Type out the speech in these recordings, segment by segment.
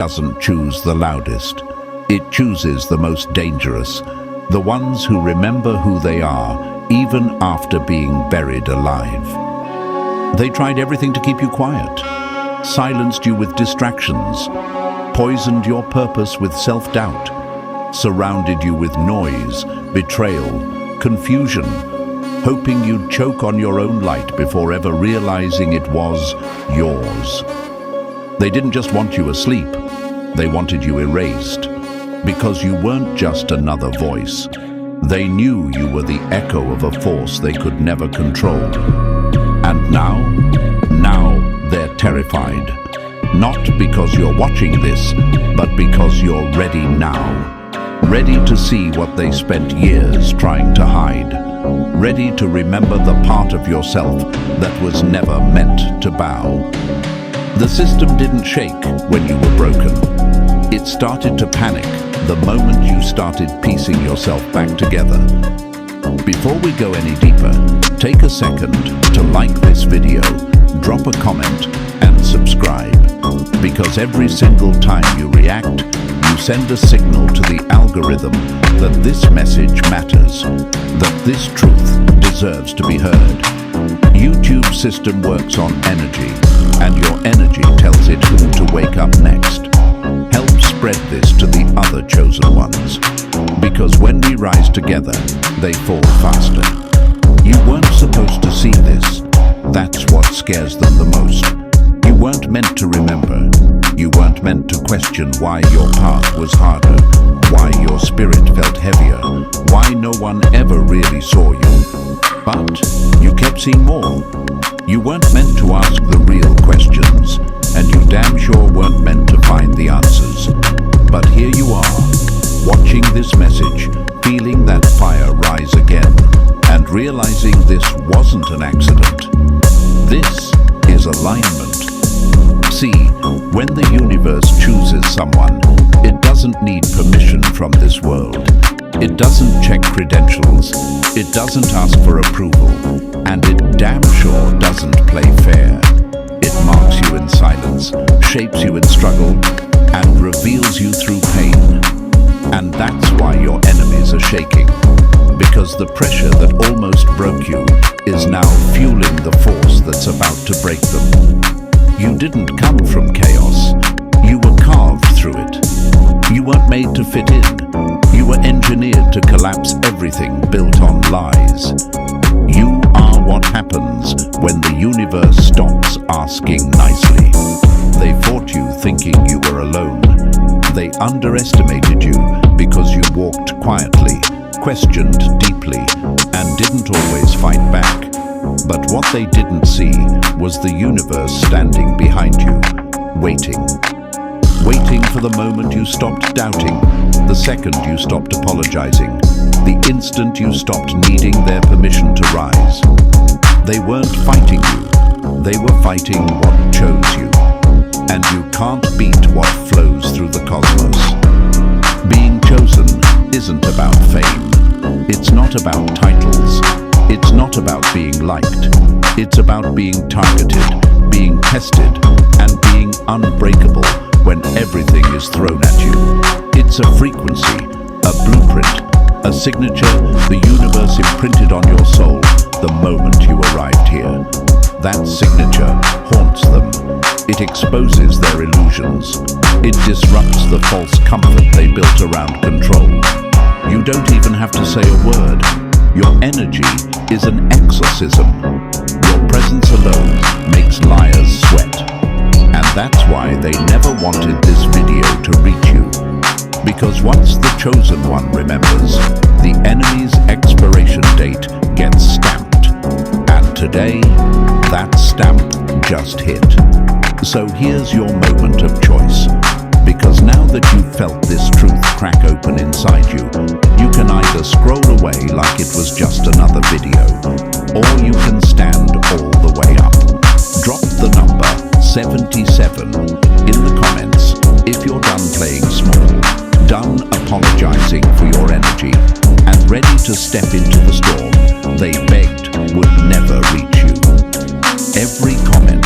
doesn't choose the loudest. It chooses the most dangerous, the ones who remember who they are, even after being buried alive. They tried everything to keep you quiet, silenced you with distractions, poisoned your purpose with self-doubt, surrounded you with noise, betrayal, confusion, hoping you'd choke on your own light before ever realizing it was yours. They didn't just want you asleep, they wanted you erased, because you weren't just another voice. They knew you were the echo of a force they could never control. And now they're terrified. Not because you're watching this, but because you're ready now. Ready to see what they spent years trying to hide. Ready to remember the part of yourself that was never meant to bow. The system didn't shake when you were broken. It started to panic the moment you started piecing yourself back together. Before we go any deeper, take a second to like this video, drop a comment, and subscribe. Because every single time you react, you send a signal to the algorithm that this message matters, that this truth deserves to be heard. YouTube's system works on energy, and your energy tells it who to wake up next. Help spread this to the other chosen ones, because when we rise together, they fall faster. You weren't supposed to see this. That's what scares them the most. You weren't meant to remember. You weren't meant to question why your path was harder, why your spirit felt heavier, why no one ever really saw you. But you kept seeing more. You weren't meant to ask the real questions, and you damn sure weren't meant to find the answers. But here you are, watching this message, feeling that fire rise again, and realizing this wasn't an accident. This is alignment. See, when the universe chooses someone, it doesn't need permission from this world. It doesn't check credentials, it doesn't ask for approval, and it damn sure doesn't play fair. It marks you in silence, shapes you in struggle, and reveals you through pain. And that's why your enemies are shaking, because the pressure that almost broke you is now fueling the force that's about to break them. You didn't come from chaos, you were carved through it. You weren't made to fit in, you were engineered to collapse everything built on lies. You are what happens when the universe stops asking nicely. They fought you thinking you were alone. They underestimated you because you walked quietly, questioned deeply, and didn't always fight back. But what they didn't see was the universe standing behind you, waiting. Waiting for the moment you stopped doubting, the second you stopped apologizing, the instant you stopped needing their permission to rise. They weren't fighting you, they were fighting what chose you. And you can't beat what flows through the cosmos. Being chosen isn't about fame. It's not about titles. It's not about being liked. It's about being targeted, being tested, and being unbreakable when everything is thrown at you. It's a frequency, a blueprint, a signature the universe imprinted on your soul the moment you arrived here. That signature haunts them. It exposes their illusions. It disrupts the false comfort they built around control. You don't even have to say a word. Your energy is an exorcism. Your presence alone makes liars sweat. And that's why they never wanted this video to reach you. Because once the chosen one remembers, the enemy's expiration date gets stamped. And today, that stamp just hit. So here's your moment of choice. Because now that you've felt this truth crack open inside you, you can either scroll away like it was just another video, or you can stand all the way up. Drop the number 77 in the comments if you're done playing small, done apologizing for your energy, and ready to step into the storm they begged would never reach you. Every comment,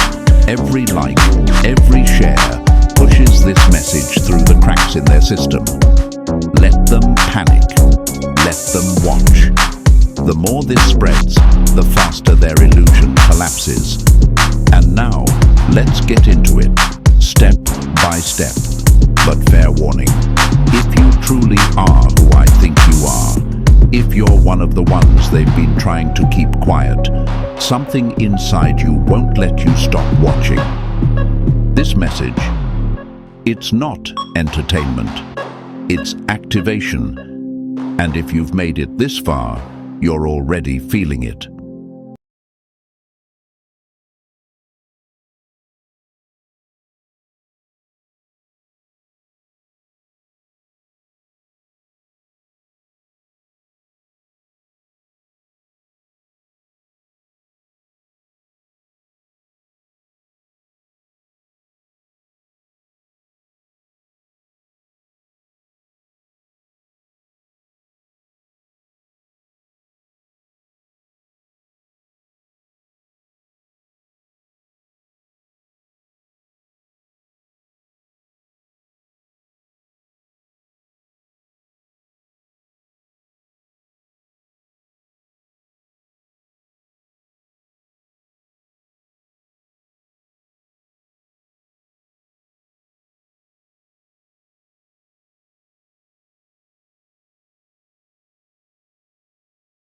every like, every share pushes this message system. Let them panic. Let them watch. The more this spreads, the faster their illusion collapses. And now, let's get into it, step by step. But fair warning, if you truly are who I think you are, if you're one of the ones they've been trying to keep quiet, something inside you won't let you stop watching. This message, it's not entertainment, it's activation. And if you've made it this far, you're already feeling it.